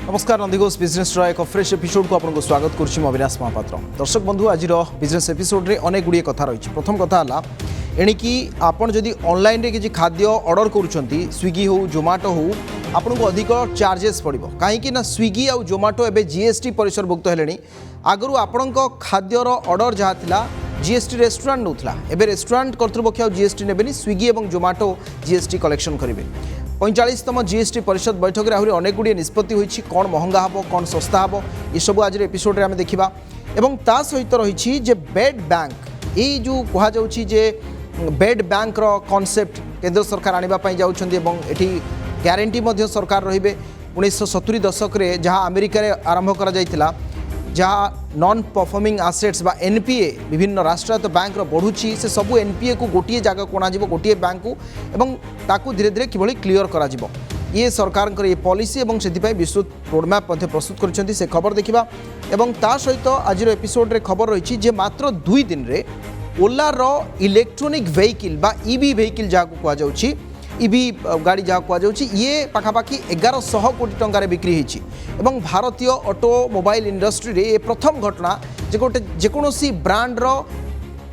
नमस्कार नंदीघोष बिजनेस एक fresh episode को आपको स्वागत करुच्ची अविनाश महापात्र। दर्शक बंधु आज बिजनेस एपिसोड रे अनेक गुड़िए कथा रही। प्रथम कथा है एणिकी आपड़ जदि ऑनलाइन रे किसी खाद्य ऑर्डर करुँच स्विगी हो जोमाटो हो आपन को अधिक चार्जेस पड़ो कहीं स्विगी और जोमाटो एवं जीएसटी परिसरभुक्त है। आगु आपण खाद्यर ऑर्डर जहाँ था जीएसटी रेस्टोरेंट नौला एवं रेस्टोरेंट कर्तृपक्ष और जीएसटी नेबेनी स्विगी और जोमाटो जीएसटी कलेक्शन करेंगे। 45तम जीएसटी परिषद बैठक में आहरी अनेक गुड़िए निष्पत्ति होती कौन महंगा हम कौन सस्ता हम ये सब आज एपिसोड आम देखा। एवं ता सहित रही बेड बैंक ये जो कहुचे बेड बैंक कॉन्सेप्ट केंद्र सरकार आने जाऊँगी एटी ग्यारंटी सरकार रे 1970 दशक रे जहाँ अमेरिका रे आरंभ करा जहाँ नॉन परफॉर्मिंग एसेट्स बा एनपीए विभिन्न राष्ट्रायत्त बैंक बढ़ुची से सबू एनपीए को गोटे जगह को अणाजिब गोटे बैंक को एवं ताकू धीरे धीरे किभली क्लियर करा जिवो ये सरकार ये पॉलिसी एवं से विस्तृत रोडमैप प्रस्तुत कर से खबर देखा। एवं ता सहित आज एपिसोड रे खबर रही मात्र 2 दिन रे ओलार इलेक्ट्रोनिक वेहिकल बा ईवी वेहिकल जहाँ को कहुच्छी ईवी गाड़ी जहाँ कहुच्छी ये पाखापाखि 1100 कोटी टंकार बिक्री होती। एवं भारतीय ऑटोमोबाइल इंडस्ट्री रे ये प्रथम घटना जे गोटे जेकोसी ब्रांडर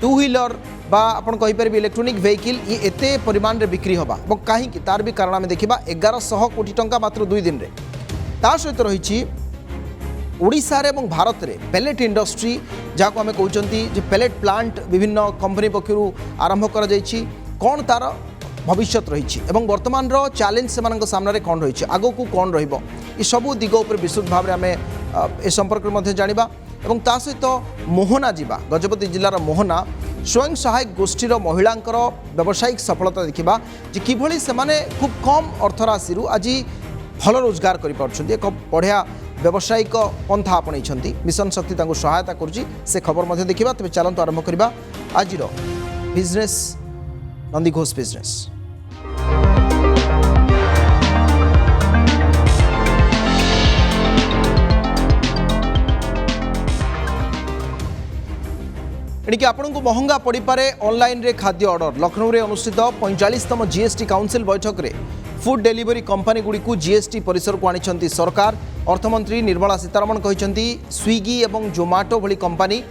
टू व्हीलर बा आपन कहीपर इलेक्ट्रोनिक वेहिकल ये एते परिमाण रे बिक्री होबा और कहीं तार भी कारण आम देखा 1100 कोटी टंका मात्र 2 दिन रे। ता सहित रही ओडिशा रे एवं भारत रे पेलेट इंडस्ट्री जहाँ को आम कहते पेलेट प्लांट विभिन्न कंपनी पक्षर आरंभ कर कौन तार भविष्य रही एवं वर्तमान चैलेंज से सामने कौन रही आग को कौन रही सबू दिग उपर विस्तृत भाव में आम ए संपर्क में जाना। एवं ता सहित मोहना जीवा गजपति जिलार मोहना स्वयं सहायक गोष्ठीर महिलांकर व्यावसायिक सफलता देखा किभली से खूब कम अर्थराशि आज भल रोजगार कर एक बढ़िया व्यावसायिक पंथा आपणई मिशन शक्ति सहायता कर खबर देखा। तेज चलते आरंभ करवा आज बिजनेस नंदीघोष बिजनेस। एणिकी आपको महंगा पड़ पारे ऑनलाइन रे खाद्य ऑर्डर। लखनऊ रे अनुष्ठित 45तम जीएसटी काउंसिल बैठक रे फूड डेलीवरी कंपनी गुड़ी को जीएसटी परिसर को आनी सरकार। अर्थमंत्री निर्मला सीतारमण कहते स्विगी एवं जोमाटो भली कंपनी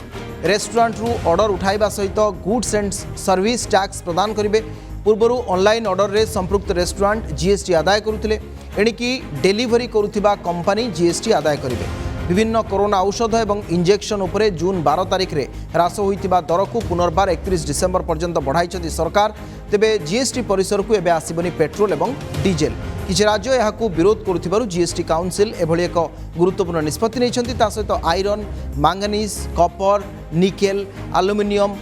रेस्टोरेंट रु ऑर्डर उठाइबा सहित गुड्स एंड सर्विस टैक्स प्रदान करेंगे। पूर्वर ऑनलाइन ऑर्डर रे संपृक्त रेस्टोरेंट जीएसटी आदाय करुथिले एणिकी डेलीवरी करुथिबा कंपनी जीएसटी आदाय करेंगे। विभिन्न कोरोना औषध एवं इंजेक्शन उपरे जून 12 तारिख रे ह्रास होइतिबा दर को पुनर्बार 31 डिसेम्बर पर्यंत बढ़ाई सरकार। तेबे जीएसटी परिसर को एबे आसीबनी पेट्रोल एवं डीजेल। किछि राज्य यहाकू विरोध करुथिबारु जीएसटी काउंसिल एभली एक गुरुत्वपूर्ण निष्पत्ति नैछन्ति। ता सहित iron manganese Kapoor nickel aluminium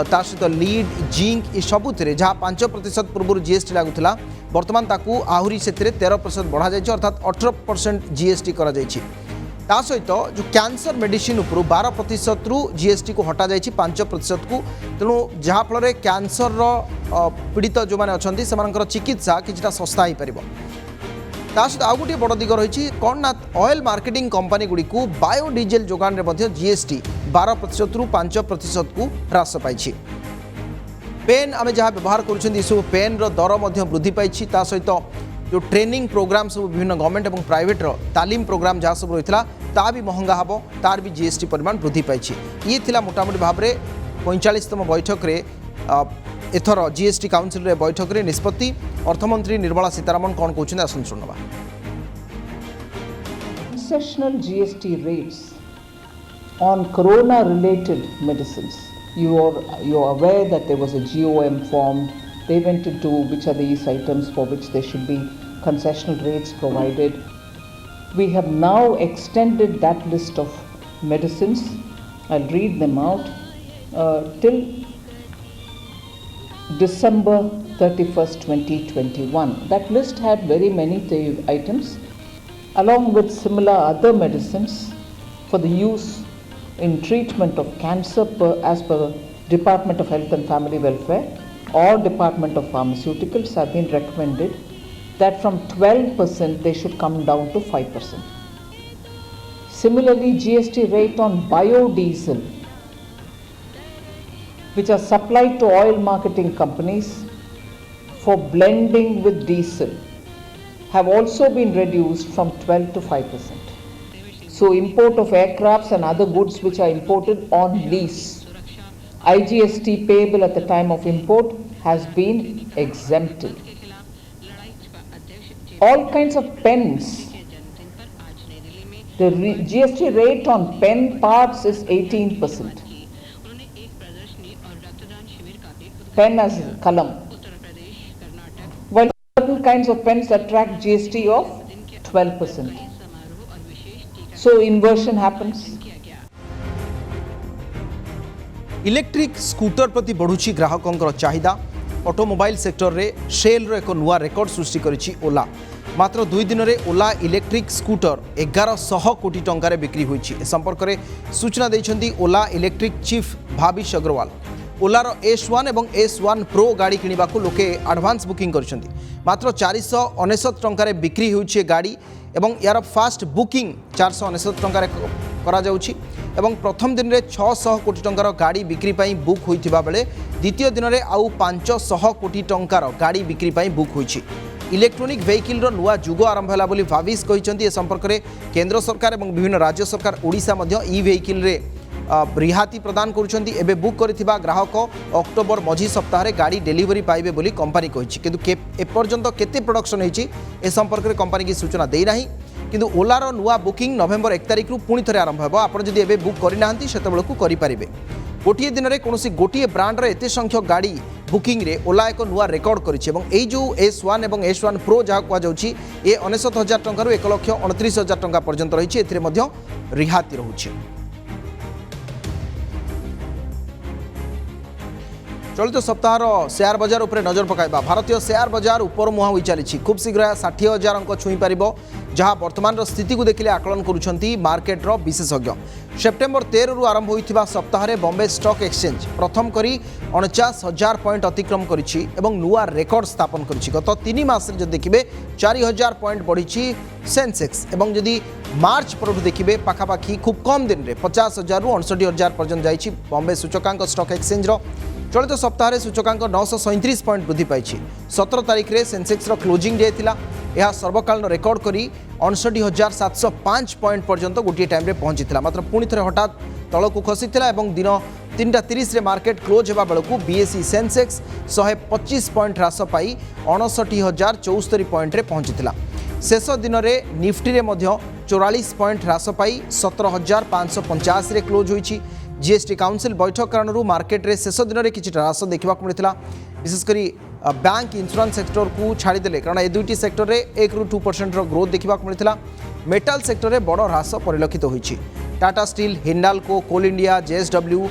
ता सहित लीड जिंक ये सबुथिरे जहाँ 5% पूर्व जीएसटी लागुला वर्तमान ताकू आहुरी से 13% बढ़ा जाइछि अर्थात 18% जीएसटी करा जाइछि। ता सहित जो कैंसर मेडिसिन उपरू 12% रु जीएसटी को हटा जाइछि 5% को। तेणु जहाँफल कैंसर पीड़ित जो मैंने अच्छा से चिकित्सा किछटा सस्ता हो पार। ता सहित आउ गोटे बड़ दिग रही कौन ना ऑयल मार्केटिंग कंपनी गुड़ी को बायोडीजेल जोगान में जीएसटी 12% रु 5% को ह्रास पाई। पेन आम जहाँ व्यवहार कर पेन दर वृद्धि पाई। ता सहित जो ट्रेनिंग प्रोग्राम सब विभिन्न गवर्नमेंट और प्राइवेट तालीम प्रोग्राम जहाँ सब रही ता भी महंगा हम तार भी जीएसटी परिमाण वृद्धि पाई। ये थिला मोटामोटी भाव में 45तम बैठक रे एथर जीएसटी काउंसिल रे बैठक रे निष्पत्ति। अर्थमंत्री निर्मला सीतारमण कौन कहते आसन शुणवा। Concessional GST rates on corona related medicines. You are aware that there was a GOM formed. They went into which are these items for which there should be concessional rates provided. We have now extended that list of medicines. I'll read them out till December 31st, 2021. That list had very many items along with similar other medicines for the use in treatment of cancer as per Department of Health and Family Welfare or Department of Pharmaceuticals have been recommended that from 12% they should come down to 5%. Similarly, GST rate on biodiesel, which are supplied to oil marketing companies for blending with diesel, have also been reduced from 12 to 5%. So import of aircrafts and other goods which are imported on lease, IGST payable at the time of import has been exempted. All kinds of pens, the GST rate on pen parts is 18%. Pen as kalam. While certain kinds of pens attract GST of 12%. So inversion happens. Electric scooter प्रति बढ़ुची ग्राहकों चाहिदा automobile sector रे cell row एक नुआ record सृष्टि करिछि ओला मात्र 2 दिन रे ओला electric scooter 1100 कोटी टंकार बिक्री होइछि ए संपर्क रे सूचना दैछन्ती ओला इलेक्ट्रिक चीफ भाविश अग्रवाल ओलार S1 एवं S1 प्रो गाड़ी किनिबाकू लोके एडवांस बुकिंग करछन्ती मात्र 499 टंकार बिक्री होइछि गाड़ी एवं यार फास्ट बुकिंग 499 टंकार करा जाउछि एवं प्रथम दिन में 600 कोटी टंकार गाड़ी बिक्री पाई बुक होइथिबा बेले द्वितीय दिन में आउ 500 कोटी टंकार गाड़ी बिक्री पाई बुक होइछि इलेक्ट्रोनिक वेहिकल रो नुआ जुग आरंभ होला बोली भाविश कहिसंती ए संपर्क रे केंद्र सरकार एवं विभिन्न राज्य सरकार ओडिशा मध्य ई वेहिकल रे रिहाती प्रदान करुछंती एबे बुक करिथिबा ग्राहक अक्टोबर मझी सप्ताह रे गाड़ी डेलीवरी पाइबे बोली कंपनी कहिछि किंतु ए पर्यंत केते प्रोडक्शन होइछि ए संपर्क रे कंपनी की सूचना देई नाही किंतु ओलार नुआ बुकिंग नवेम्बर 1 तारिख रु पुणी थे आरंभ हो आप जदि एबे बुक करना सेतबेलू करें गोटे दिन में कौन गोटे ब्रांड एत संख्यक गाड़ी बुकिंग रे ओला एक नुआ रेकर्ड करी जो S1 और S1 प्रो जहाँ कहुच्छी ये 99,000 टंका 1,29,000 टंका पर्यंत रही है रिहाती रोचे। चलित सप्ताहर शेयर बजार उपरे नजर पकाइबा भारतीय शेयर बजार ऊपर मुहां होई चली खूब शीघ्र 60,000 अंक छुई पारिबो जहां वर्तमान स्थिति को देखिले आकलन करुछंती मार्केट रो विशेषज्ञ सेप्टेम्बर 13 रु आरंभ होइथिबा सप्ताह रे बॉम्बे स्टॉक एक्सचेंज प्रथम करी 49,000 पॉइंट अतिक्रम करिछि एवं नुआ रेकर्ड स्थापन करिछि गत 3 मास रे जदि देखिबे 4,000 पॉइंट बढ़िछि सेंसेक्स एवं जदि मार्च पर देखिबे पाखापाखी खूब कम दिन रे 50,000 रु 59,000 पर्यंत जाइछि बॉम्बे सूचकांक स्टॉक एक्सचेंज रो चलित सप्ताह सूचकांक 937 पॉइंट वृद्धि पाई 17 तारिख में सेंसेक्स क्लोजिंग डे था यह सर्वकालीन रेकर्ड करी 59,705 पॉइंट पर्यंत गोटे टाइम रे पहुंची मात्र पुणी थे हठात तलक खसी दिन 3:30 रे मार्केट क्लोज होगा बेलू बीएसई सेंसेक्स 125 पॉइंट ह्रास पाई 59,074 पॉइंट रे पहुंची शेष दिन में निफ्टी रे 44 पॉइंट ह्रास पाई 17,550 रे क्लोज होइछि जीएसटी काउंसिल बैठक कारण मार्केट रे शेष दिन में किसी ह्रास देखा मिलता विशेषकर बैंक इंश्योरेंस सेक्टर को छाड़ीदे कारण ए दुईटी सेक्टर में 1 ରୁ 2% ग्रोथ देखा मिलता मेटाल सेक्टर में बड़ ह्रास परिलक्षित होइछि Tata steel Hindalco coal India JSW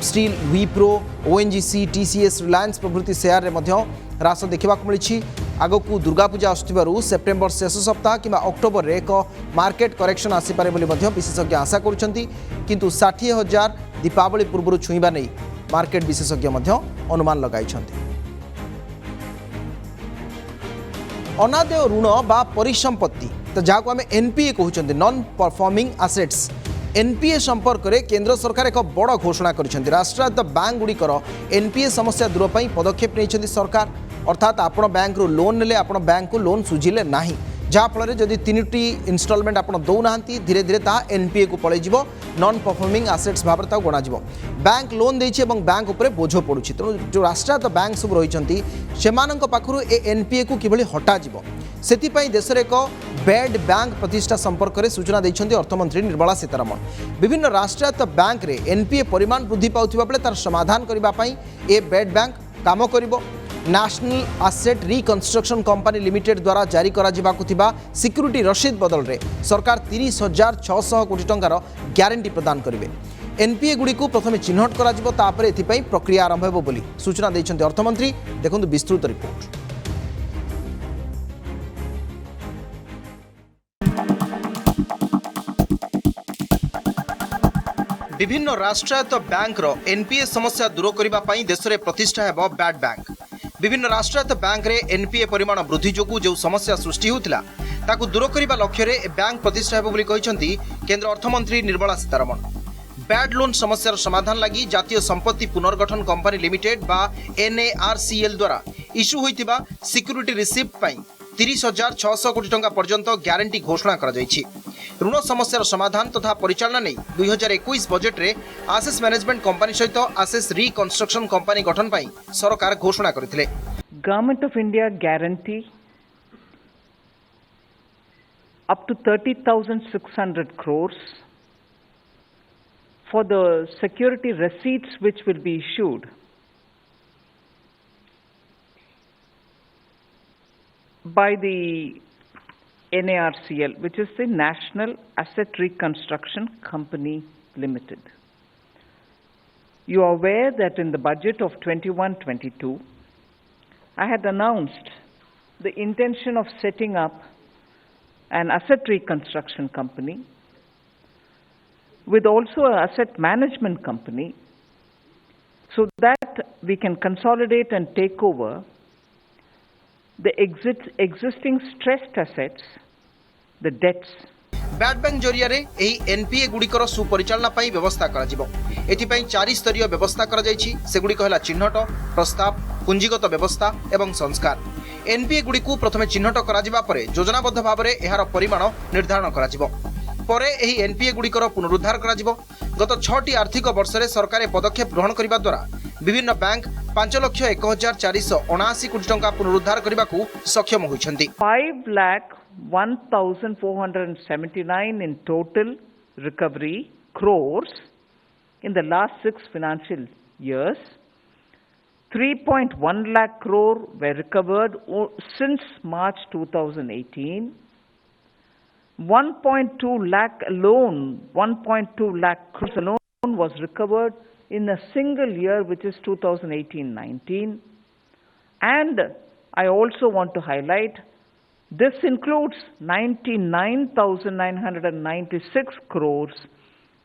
steel Wipro ONGC TCS Reliance प्रभृति शेयर में ह्रास देखा मिली आगकू दुर्गा पूजा आसुथिबारु सेप्टेम्बर शेष सप्ताह कि अक्टोबर रे एक मार्केट करेक्शन आसीपारे बोली विशेषज्ञ आशा करुछंती किंतु 60,000 दीपावली पूर्व छुईबा नहीं मार्केट विशेषज्ञ अनुमान लगाइछंती। अनादेय ऋण बा परिसंपत्ति तो जहाँ को आम एनपीए कहते नॉन परफॉर्मिंग एसेट्स एनपीए संपर्क में केंद्र सरकार एक बड़ घोषणा कर राष्ट्रायत्त बैंक गुड़िकर एनपीए समस्या दूर पर पदक्षेप नहीं सरकार अर्थात आपण बैंक रू लोन नेले आपण बैंक को लोन सुझिले नाही जहाँफल जदि 3टी इनस्टॉलमेंट आप दौना धीरे धीरे ता एनपीए को पलि नॉन परफॉर्मिंग एसेट्स भाव में गणा बैंक लोन देछि एवं बैंक उपरे बोझ पड़ुछि तेणु जो राष्ट्रायत्त बैंक सब रही पाखु ए एनपीए को किभली हटा से देश में एक बेड बैंक प्रतिष्ठा संपर्क में सूचना देइछन्ती अर्थमंत्री निर्मला सीतारमण विभिन्न राष्ट्रायत्त बैंक रे एनपीए परिमाण वृद्धि पाउथिबा बेले तार समाधान करबा पई ए बेड बैंक काम करिबो national asset reconstruction company limited द्वारा जारी करा जिबाकु थिबा सिक्यूरिटी रसीद बदल रे सरकार 30,600 कोटी टंकार ग्यारंटी प्रदान करिवे एनपीए गुड़ी को प्रथम चिन्हट करा जिवो तापर एथिपई प्रक्रिया आरंभ हेबो बोली सूचना दैछन्ती अर्थमंत्री देखंतु विस्तृत रिपोर्ट। विभिन्न राष्ट्रायत्त बैंक रो एनपीए समस्या दूर करबा पई देश रे प्रतिष्ठा हेबो बैड बैंक विभिन्न राष्ट्रायत्त बैंक रे एनपीए परिमाण वृद्धि जोगु जो समस्या सृष्टि होतिला ताकु दूर करबा लक्ष्य रे बैंक प्रतिष्ठा हेबो बोली कहिसंती केंद्र अर्थमंत्री निर्मला सीतारमण बैड लोन समस्यार समाधान लगी जातीय संपत्ति पुनर्गठन कंपनी लिमिटेड बा एनएआरसीएल द्वारा इश्यू होइतिबा सिक्यूरिटी रिसिप्ट पई 30,600 कोटी टंका पर्यंत ग्यारंटी घोषणा करा जायछि। ऋण समस्यार समाधान तथा परिचालना नहीं 2021 बजेट रे आसेस मैनेजमेंट कंपनी सहित आसेस रिकंस्ट्रक्शन कंपनी गठन पई सरकार घोषणा करथिले। Government of India guarantee up to 30,600 crores for the security receipts which will be issued by the NARCL, which is the National Asset Reconstruction Company Limited. You are aware that in the budget of 21-22, I had announced the intention of setting up an asset reconstruction company with also an asset management company so that we can consolidate and take over the existing stressed assets, the debts. Bad bank जरिया रे एही NPA गुड़िकर सुपरिचालना पई व्यवस्था करा जिवो। एथिपई 4 स्तरीय व्यवस्था करा जायछि। सेगुड़िक हला चिन्हट, प्रस्ताव, पुंजीगत व्यवस्था एवं संस्कार। एनपीए गुड़िकु प्रथमे चिन्हट करा जिबा परे योजनाबद्ध भाबरे एहार परिमाण निर्धारण करा जिवो। परे एही एनपीए गुड़िकर पुनरुद्धार करा जिवो। गत 6टी आर्थिक वर्षरे सरकार पदक्षेप ग्रहण करबा द्वारा विभिन्न बैंक 5,01,479 कोटी टंका पुनरुद्धार करबाकू सक्षम होइछन्ति। 5,01,479 in total recovery crores in the last 6 financial years. 3.1 lakh crore were recovered since March 2018. 1.2 lakh alone, 1.2 lakh crores alone was recovered in a single year, which is 2018-19. And I also want to highlight, this includes 99,996 crores,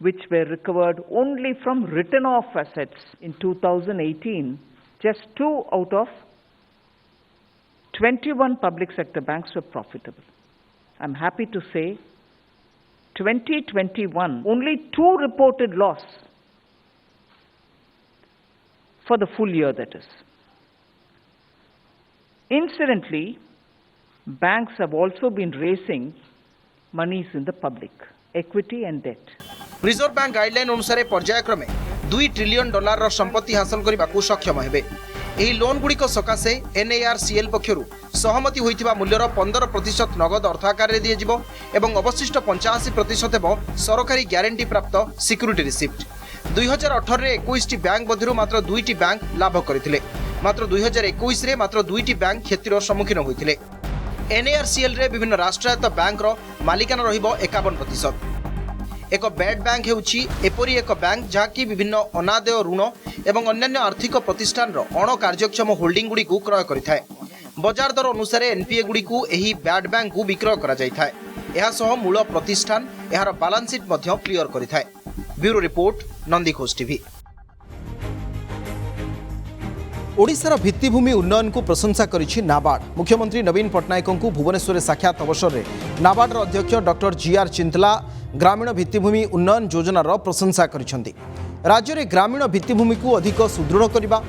which were recovered only from written off assets in 2018. Just 2 out of 21 public sector banks were profitable. I'm happy to say 2021, only 2 reported loss for the full year, that is. Incidentally, banks have also been raising monies in the public, equity and debt. Reserve bank guideline अनुसार पर्यायक्रमे $2 trillion संपत्ति हासिल करने को सक्षम हेबे। एही loan गुड़िक सकाशे NARCL पक्षरु सहमति होइथिबा मूल्यर 15% नगद अर्थ आकार दिए जिवो एवं अवशिष्ट 85% हेबो सरकारी ग्यारंटी प्राप्त सिक्यूरिटी रिसिप्ट। 2018 रे 21टी बैंक मध्यरु मात्र 2टी बैंक लाभ करथिले। मात्र 2021 रे मात्र 2टी बैंक क्षतिर सम्मुखीन होइथिले। एनएआरसीएल रे विभिन्न राष्ट्रायत्त बैंक रो मालिकाना रहिबो 51%। एक बैड बैंक हेउछि एपरि एक बैंक जाकि विभिन्न अनादेय ऋण एवं अन्यान्य आर्थिक प्रतिष्ठान अण कार्यक्षम होल्डिंग गुड़ी को क्रय करिथाय। बजार दर अनुसार एनपीए गुड़ी को एही बैड बैंक को विक्रय करा जायथाय। एहा सह मूल प्रतिष्ठान एहार बैलेंस शीट मध्य क्लियर करिथाय। Bureau report, Nandighosh TV. ओडिशार भित्तिभूमि उन्नयन को प्रशंसा करिछि नाबार्ड। मुख्यमंत्री नवीन पट्टनायक को भुवनेश्वर साक्षात अवसर में नाबार्ड अध्यक्ष डॉक्टर जीआर चिंतला ग्रामीण भित्तिभूमि उन्नयन योजनार प्रशंसा करिसेंति। राज्य में ग्रामीण भित्तिभूमि को अधिक सुदृढ़ करबा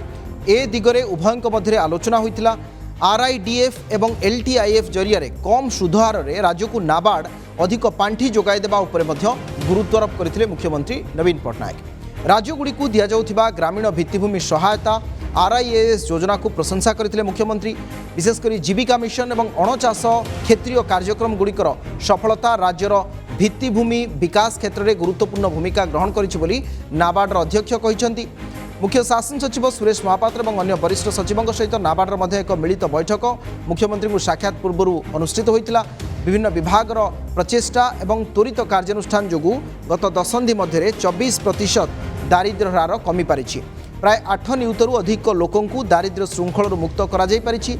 ए दिगरे उभयंक मध्य आलोचना होइतिला। आरआईडीएफ एवं एलटीआईएफ जरिया कम सुधार रे राज्य को नाबार्ड अधिक पांठी जोगाई देबा उपरे मध्य गुरुत्वारोप करथिले मुख्यमंत्री नवीन पट्टनायक। राज्यगुड़ी को दि जाउथिबा ग्रामीण भित्तिभूमि सहायता आरआईएएस योजना को प्रशंसा करथिले मुख्यमंत्री। विशेषकर जीविका मिशन एवं अणचाष क्षेत्रीय कार्यक्रम गुड़िकर सफलता राज्यर भित्तिभूमि विकास क्षेत्र में गुरुत्वपूर्ण भूमिका ग्रहण करिछि बोली नाबार्डर अध्यक्ष कहिसेंति। मुख्य शासन सचिव सुरेश महापात्र और अन्य वरिष्ठ सचिवों सहित नाबार्डर मध्य एक मिलित बैठक मुख्यमंत्री को साक्षात पूर्व अनुष्ठित होइतिला। विभिन्न विभागर प्रचेष्टा एवं त्वरित कार्यानुष्ठान जोगु गत दशंधि मध्य 24% दारिद्र्य हार कमी पारिछि। प्राय 8 नियुतरू अधिक लोकंकु दारिद्र्य श्रृंखल मुक्त करा जाई पारिछि।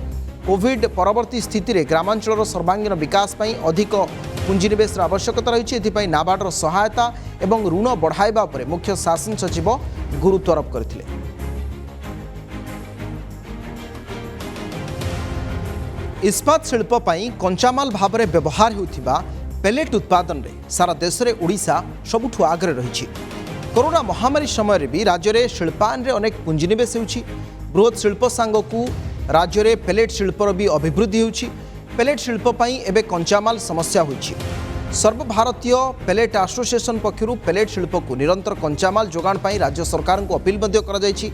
कोविड परवर्ती स्थिति रे ग्रामांचल सर्वांगीण विकास पई अधिक पुंजीनिवेश आवश्यकता रही। एथिपाई नाबार्डर सहायता एवं ऋण बढ़ाइबा उपरे मुख्य शासन सचिव गुरुत्वारोप करथिले। इस्पात शिल्प पई कंचामाल भाव में व्यवहार होउथिबा पेलेट उत्पादन रे सारा देश रे ओडिशा सबुठु आगरे रहिछि। कोरोना महामारी समय रे भी राज्य रे शिल्पायन रे अनेक पुंजीनिवेश होउछि। बृहत शिल्प सांगकु राज्य रे पेलेट शिल्पर भी अभिवृद्धि होउछि। पेलेट शिल्प पई एबे कंचामाल समस्या होइछि। सर्वभारतीय पेलेट एसोसिएशन पक्षरु पेलेट शिल्प को निरंतर कंचामाल जोगाण पई राज्य सरकार को अपील मध्य करा जायछि।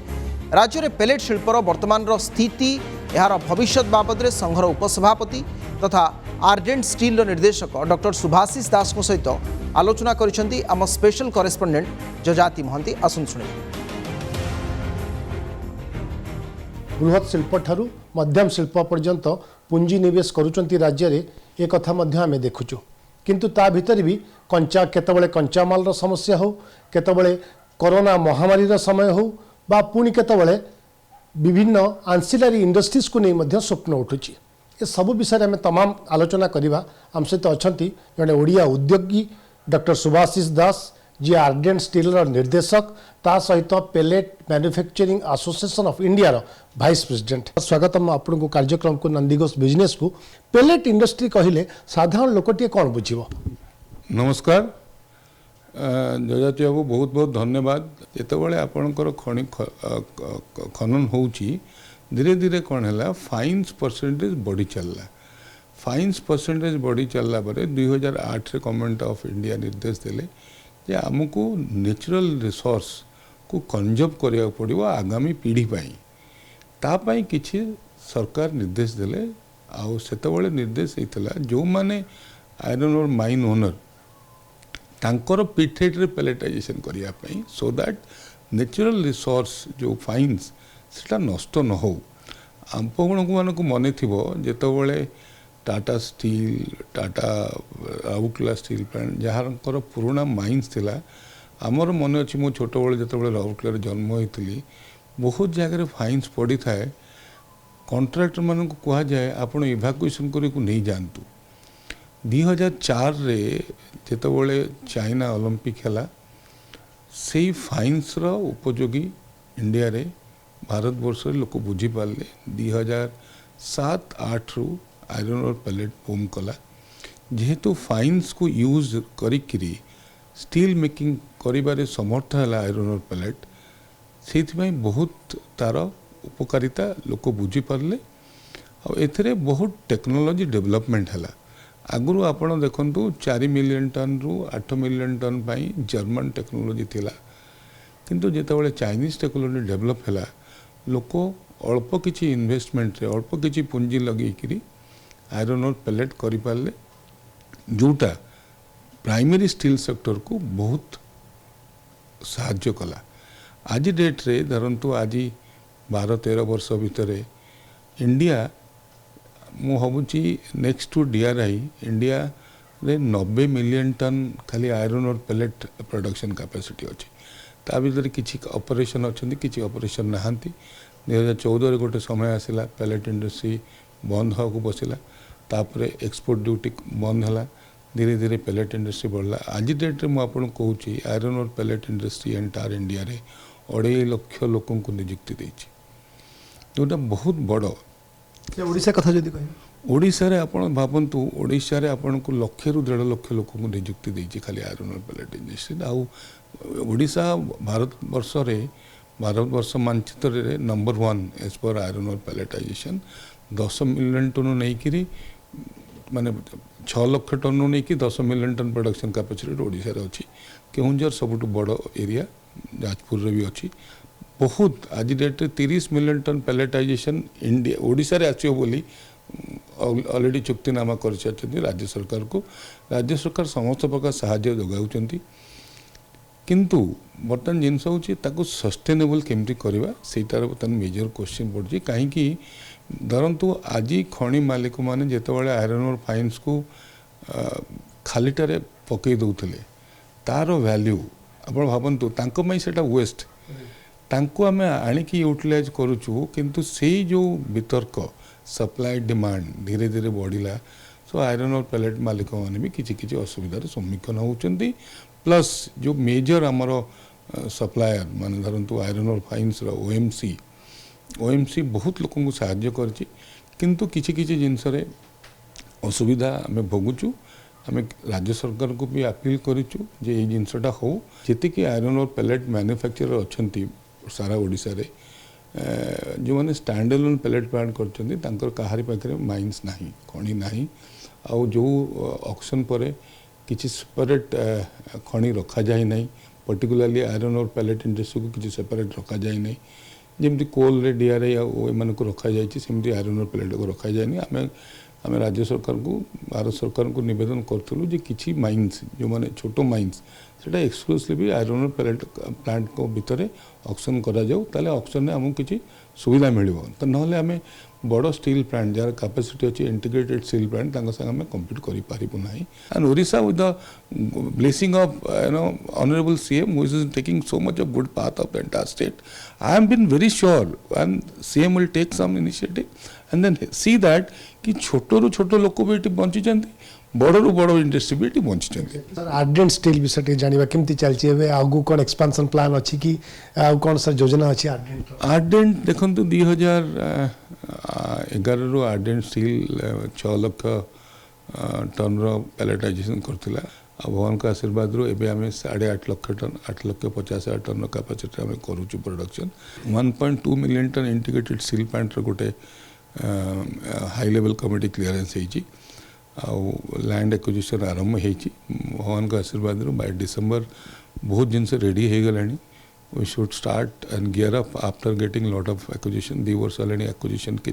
राज्य में पेलेट शिल्पर वर्तमान स्थिति यार भविष्य बाबद में संघर उपसभापति तथा आर्डेंट स्टील निर्देशक डॉक्टर सुभाषिष दास सहित आलोचना करिसेंती आम स्पेशल करेस्पोंडेंट जजाति महंती। आसुन शुणे। बृहत शिल्प ठारू मध्यम शिल्प पर्यंत पुंजी निवेश करुचंती राज्य रे ए कथा मध्य आमे देखुचु। किंतु ता भितर भी केतबळे कंचामाल रो समस्या हो, केतबळे कोरोना महामारी रो समय हो, बा पुणी केतबळे विभिन्न आंसिलरी इंडस्ट्रीज को नहीं मध्य स्वप्न उठुची। ए सब विषय में तमाम आलोचना करवा आम सहित अच्छा जड़े ओडिया उद्योगी doctor Subhashish Das ji Ardent Steel निर्देशक ता सहित pellet manufacturing association of India vice president. स्वागतम आपको कार्यक्रम को नंदीघोष बिजनेस को। पेलेट इंडस्ट्री कहले साधारण लोकटे कौन बुझिबो? नमस्कार जजाति बाबू, बहुत बहुत धन्यवाद। जितेबाला आपणकर खनि खनन होउची धीरे धीरे कौन है फाइन्स परसेंटेज बढ़ी चलला। फाइन्स परसेंटेज बढ़ी चलला पर 2008 गवर्नमेंट ऑफ इंडिया निर्देश देले जे आमको नेचुरल रिसोर्स को कंजर्व करिया पड़िबो आगामी पीढ़ी पाई। ता पाई किछि सरकार निर्देश देले। आउ सेतेबेले निर्देश हेतला जो माने आयरन और माइन ओनर तांकर पिठेट रे पेलेटाइजेशन करिया पाई, सो दैट नेचुरल रिसोर्स जो फाइन्स सेटा नष्ट न हो। आपण को मन थिबो जेतेबेले Tata steel, Tata Rourkela steel plant जहाँकर पुराना माइन्स थिला, आमर मन अच्छी मो छोट बेले जितेबाला राउरकेला जन्म होती बहुत जगह फाइन्स पड़ी थाए। कॉन्ट्रैक्टर मान को कहा जाए आपण इवाकुएसन करके नहीं जातु। 2004 रे जितेबाला चाइना ओलंपिक है से फाइन्स रो उपयोगी इंडिया रे भारत वर्ष लोक बुझीपारे। 2007-08 रु आयरन और पेलेट बूम कला। जेहेतु फाइन्स को यूज करी स्टील मेकिंग करिबारे समर्थ है आयरन और पेलेट, से बहुत तार उपकारिता लोक बुझीपारे। एथिरे बहुत टेक्नोलॉजी डेवलपमेंट है। आगुरी आपण देखंतु 4 मिलियन टन रु 8 मिलियन टन पाई जर्मन टेक्नोलॉजी थिला, किंतु जेतेबेले चाइनीज टेक्नोलॉजी डेवलप है लोक अल्प किछि इन्वेस्टमेंट रे अल्प किछि पुंजी लगेकरी आयरन और पेलेट करि पारले, जोटा प्राइमरी स्टील सेक्टर को बहुत साहाय्य कला। आज डेट रे धरंतु आज 12-13 वर्ष भितर इंडिया मु भावुची नेक्स्ट टू DRI इंडिया रे 90 मिलियन टन खाली आयरन और पेलेट प्रोडक्शन कैपेसिटी अच्छी। ता भीतर किछि ऑपरेशन अच्छी, किछि ऑपरेशन नहांती। 2014 गोटे समय आसला पेलेट इंडस्ट्री बंद होगा को बसला, तापर एक्सपोर्ट ड्यूटी बंद है, धीरे धीरे पेलेट इंडस्ट्री बढ़ला। आज डेट में मुझे कहूँ आयरन और पेलेट इंडस्ट्री एंटायर इंडिया रे 2.5 लाख लोकों को नियुक्ति देछि, जोटा बहुत बड़। ओडिशा कथा जदि कहि ओडिशा रे आपण भावंतु ओडिशा रे आपण को 1 रु 1.5 लाख लोकों को नियुक्ति देछि खाली आयरन और पेलेट इंडस्ट्री। आउ ओडिशा भारत वर्ष मानचित्र रे नंबर 1 एज पर आयरन और पेलेटाइजेशन। 10 मिलियन टन नहीं कि माने 6 लाख टन नहीं कि 10 million ton production capacity Odisha रे अछि। केउंझर सबुठ बड़ एरिया, जाजपुर रे भी अछि बहुत। आज date 30 million ton pelletization India Odisha रे आछियो बोली ऑलरेडी चुक्तिनामा कर राज्य सरकार को। राज्य सरकार समस्त प्रकार साहाय्य जोगाउछंती, किंतु बर्तमान जिनस हूँ सस्टेनेबल केमती करवा सेटार बर्तमान मेजर क्वेश्चन पड़ी। कहीं धरतु आज खनि मालिक मैंने जितेबाला आयरन और फाइन्स को खालीटारे पकई दौले तार वैल्यू आप भावतु तांको वेस्ट तांको आम आणिकी यूटिलाइज करुचु, किंतु से जो वितर्क सप्लाई डिमांड धीरे धीरे बढ़ला। सो आयरन और पेलेट मालिक मैंने भी किसी असुविधार सम्मुखीन होती। प्लस जो मेजर आमर सप्लायर मान धरतु आयरन और फाइन्स OMC बहुत लोक साहाय्य करछि, किंतु किछि जिनस असुविधा आम भोगुचु। आम राज्य सरकार को भी अपील करूँ जे ये जिनसटा हो जी आयरन और पेलेट मैन्युफैक्चरर अच्छा सारा ओडिशा रे जो मैंने स्टैंड एलोन पेलेट प्लांट कर कहारी पाखे माइन्स ना खनि ना आउ जो ऑक्शन पर किसी सेपरेट खनि रखा जाए ना पर्टिकुलरली आयरन और पेलेट इंडस्ट्री को किसी सेपरेट रखा जाए ना जमी कोल रे डीआरआई एम को रखा जाए आयरन और पेलेट को रखा जाए आम आम राज्य सरकार को भारत सरकार को निवेदन करूँ कि माइन्स जो मैंने छोट माइन्स से एक्सक्लूसिवली आयरन और पेलेट प्लांट को भितर ऑक्शन करा जाऊ ताले ऑक्शन में आमको किसी सुविधा मिल तो ना आम बड़ स्टील प्लांट जार कैपेसिटी अच्छी इंटीग्रेटेड स्टील प्लांट संगे आम कम्पीट करें and Odisha with the blessing of honourable CM who is taking so much of good path of the entire state I am been very sure and CM will take some initiative and then see that कि छोट रु छोट लोक भी ये bunchy बड़ू बड़ industry भी ये बंची सर आर्डेंट स्टील विषय जाना केमती चलती आगू कौन एक्सपांशन प्लान अच्छी कि कौन सर योजना अच्छी आर्डेंट देखो 2011 रु Ardent steel 6 lakh ton pelletization करथिला भगवान का आशीर्वाद रू एबे आम 8.5 लाख टन 8,50,000 टन कैपेसिटी आम करूँ production 1.2 million ton integrated steel plant गोटे हाई लेवल कमिटी क्लीयरेंस होती लैंड एक्विजिशन आरंभ होती भगवान का आशीर्वाद रू बाय डिसेंबर बहुत जिनसे रेडी हो गला we should start and gear up after getting lot of acquisition 2 वर्ष already acquisition के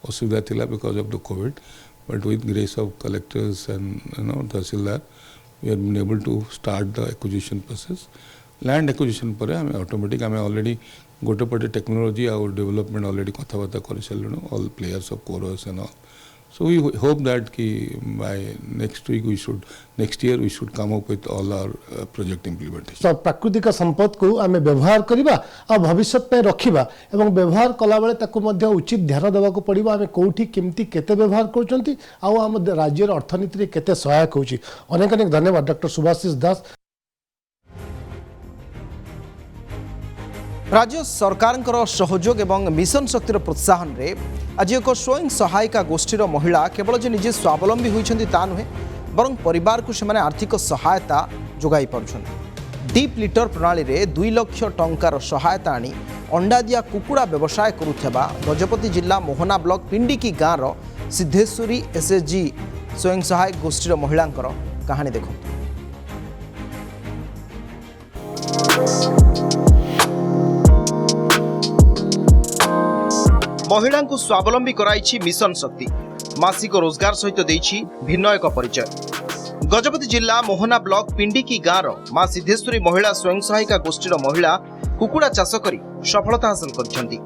असुविधा थिला because of the COVID but with grace of collectors and tehsildar we have been able to start the acquisition process land acquisition पर हमें automatic हमें already गोटे पटे technology और डेवलपमेंट ऑलरेडी कथबार्ता कर सारे all players of course and all so we hope that कि by next week next year we should come up with all our project implementation प्राकृतिक संपद को आम व्यवहार करवा और भविष्य में रखा और व्यवहार कला बेले उचित ध्यान देवा पड़ो आम कौटी केमती केते व्यवहार कर राज्य अर्थनीति केते सहायक होची अनेक अनेक धन्यवाद डॉक्टर सुभाषिष दास। राज्य सरकार सहयोग एवं मिशन शक्तिर प्रोत्साहन रे आज एक स्वयं सहायिका गोष्ठीर महिला केवल जे निजे स्वावलंबी होइछन्ति ता नुहे बरं परिवार को सेमाने आर्थिक सहायता जोगाई पारुछन्ति। डीप लिटर प्रणाली रे 2 लाख टंकार सहायता आनी अंडा दिया कुकुड़ा व्यवसाय करुथबा गजपति जिला मोहना ब्लॉक पिंडिकी गाँव सिद्धेश्वरी एसएचजी स्वयं सहायक गोष्ठीर महिलांकर कहानी देखो। महिला को स्वावलंबी कराई मिशन शक्ति मासिक रोजगार सहित देछि भिन्न एक परिचय। गजपति जिला मोहना ब्लॉक पिंडिकी गाँव मां सिद्धेश्वरी महिला स्वयं सहायिका गोष्ठीर महिला कुकुड़ा चाष करी सफलता हासिल करिसेंती।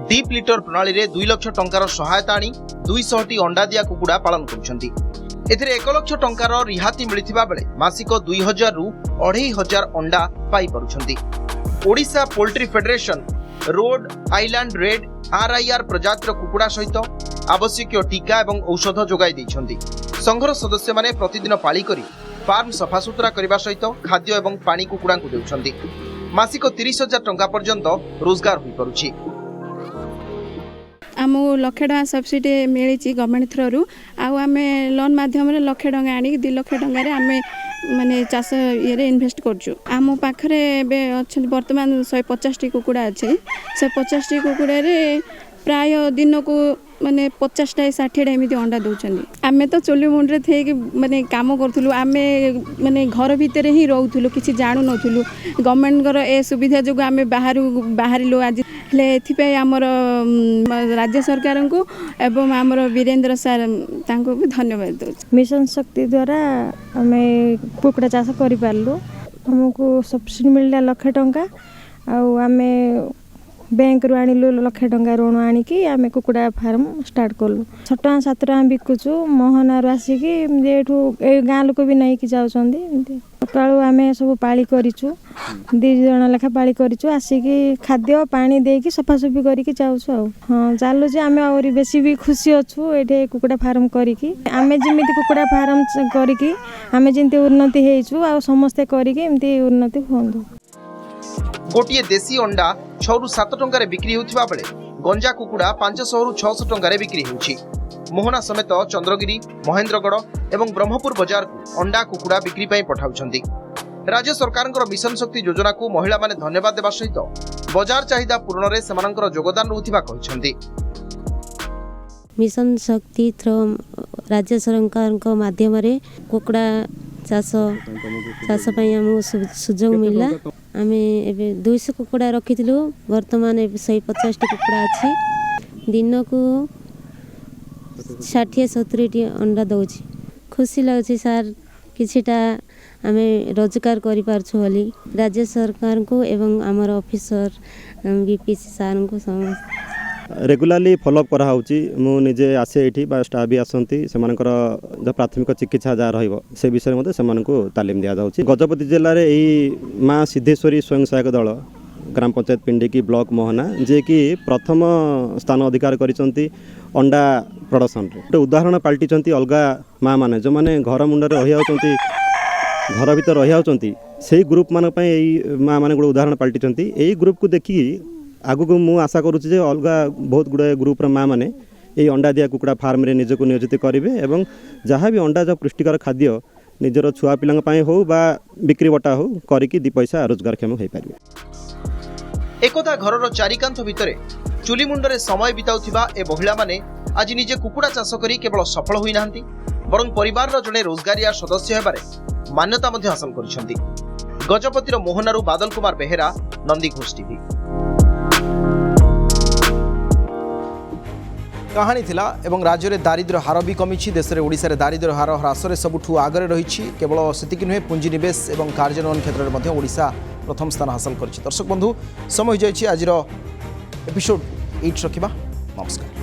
डीप लिटर प्रणाली रे 2 लाख टंकार सहायता आनी 200टी अंडा दिया कुकुड़ा पालन करुछंती। एथिरे 1 लाख टंकार रिहाती मिलिथिबा बेले मासिक 2000 रु 2500 अंडा पाई परुछंती। Odisha poultry federation Rhode Island red RIR प्रजातिर कुकुड़ा सहित आवश्यक टीका एवं औषध जोगाई दैछंती। संघर सदस्य माने प्रतिदिन पाली करी फार्म सफासुतरा करबा सहित खाद्य एवं पानी कुकुड़ा को देउछंती। मासिक 30,000 टंका पर्यंत रोजगार होई परुछि। आमु 1 लाख टଙ୍କା सब्सिडी मिली गवर्नमेंट थ्रू आम लोन माध्यम 1 लाख टଙ୍କା आनी 2 लाख टଙ୍କା आम माने चाष ये इन्वेस्ट करछु। आम पाखरे अच्छा बर्तमान 150टी कुकुड़ा अच्छे 150टी कुकुड़ा प्राय दिन को माने 50टा 60टा एमती अंडा दौरान आम तो चुली मुंडे थे माने काम करूँ आम माने घर भितर ही रोलु कि जानू नु गवर्नमेंट ए सुविधा जो आम बाहर आज एथपाई आमर राज्य सरकार को एवं आमर वीरेंद्र सार तांको भी धन्यवाद दो। मिशन शक्ति द्वारा आम कुकुड़ा चाष करूँ आमको सब्सिडी मिलला 1 लाख टंका आम बैंक रू आनिलु 1 लाख टंका ऋण आनिकी आम कुकुड़ा फार्म स्टार्ट कलु 6 टଙ୍କା 7 टଙ୍କା बिकुचु मोहना आसिकी एठू गाँ लोक भी नहीं कि जाउछंदी सकाळु आम सब पाली करिचु 2 जण लेखा पाली करिचु आसिकी खाद्य पानी देकी सफासफी करिकी जाउछु हाँ चालु जे आम और बेसी भी खुशी अछु एठे कुकुड़ा फार्म करिकी आम जिमिति कुकुड़ा फार्म करिकी आम जिंती उन्नति हेइछु आ समस्त करिकी एमती उन्नति होंदु। गोटिए देशी अंडा 6 रु 7 टंका बिक्री होथिबा बेले गंजा कुकुड़ा 500 रु 600 टंका बिक्री होछि। मोहना समेत चंद्रगिरी महेंद्रगढ़ एवं ब्रह्मपुर बाजार को अंडा कुकुड़ा बिक्री पई पठाउछंती। राज्य सरकारक मिशन शक्ति योजना को महिला माने धन्यवाद देबा सहित बजार चाहिदा पूरण रे सेमानकर योगदान रहुथिबा कहिसंती। मिशन शक्ति थ्रो राज्य सरकार माध्यम रे कुकुड़ा चाष आम सुजोग मिलला। आम ए 200 कुकुड़ा रखी वर्तमान 150 कुकुड़ा अच्छी दिन को 60-70 अंडा दौची। खुशी लगुच सार किछिटा आम रोजगार करि पारछु बोली राज्य सरकार को एवं आमर ऑफिसर बीपीसी सार को समस्त रेगुलाली फॉलोअप करा होची। मु निजे आसे एठी बा स्टाफ भी आसंती सेमानकर जो प्राथमिक चिकित्सा जहाँ रहिबो से विषय में सेमानकु तालीम दिया जाउची। गजपति जिल्ला रे एई माँ सिद्धेश्वरी स्वयं सहायक दल ग्राम पंचायत पिंडिकी ब्लॉक मोहना जे कि प्रथम स्थान अधिकार करिसंती अंडा प्रोडक्शन रे। उदाहरण पाल्टिचंती अलगा माँ माने जो माने घर मुंडरे रहि आउचंती घर भीतर रहि आउचंती सेही ग्रुप मान पई एई माँ माने गुड उदाहरण पाल्टिचंती। एई ग्रुप को देखि आगु मु आशा करुछि जे अलगा बहुत गुड़े ग्रुप माँ मैंने ये अंडा दिया कुकुड़ा फार्म रे निजको नियोजित करेंगे एवं जहाँ भी अंडा जो पुष्टिकर खाद्य निजर छुआ पिलांग पई हो बा बिक्री बटा हो करिकी 2 पैसा रोजगारक्षम हो पारिबे। एकदा घरर चारिकांथ भितरे चुली मुंडरे समय बिताउथिबा ए महिला माने आज निजे कुकुड़ा चाष करी केवल सफल होई नाहंती बरं परिवार जड़े रोजगारिया सदस्य हेबारे मान्यता मध्ये हासिल करिसंती। गजपतिर मोहनारू बादल कुमार बेहेरा, नंदी घोष टीवी। कहानी थिला एवं राज्य में दारिद्र्य हार भी कमी। देश में ओडिशा रे दारिद्र्य हार ह्रास सबुठू आगे रही। केवल सेतिक नुहे पुंजीनिवेश और कार्यान्वयन क्षेत्र में ओडिशा प्रथम स्थान हासिल कर। दर्शक बंधु समय हो जाए आज एपिसोड 8 रखा। नमस्कार।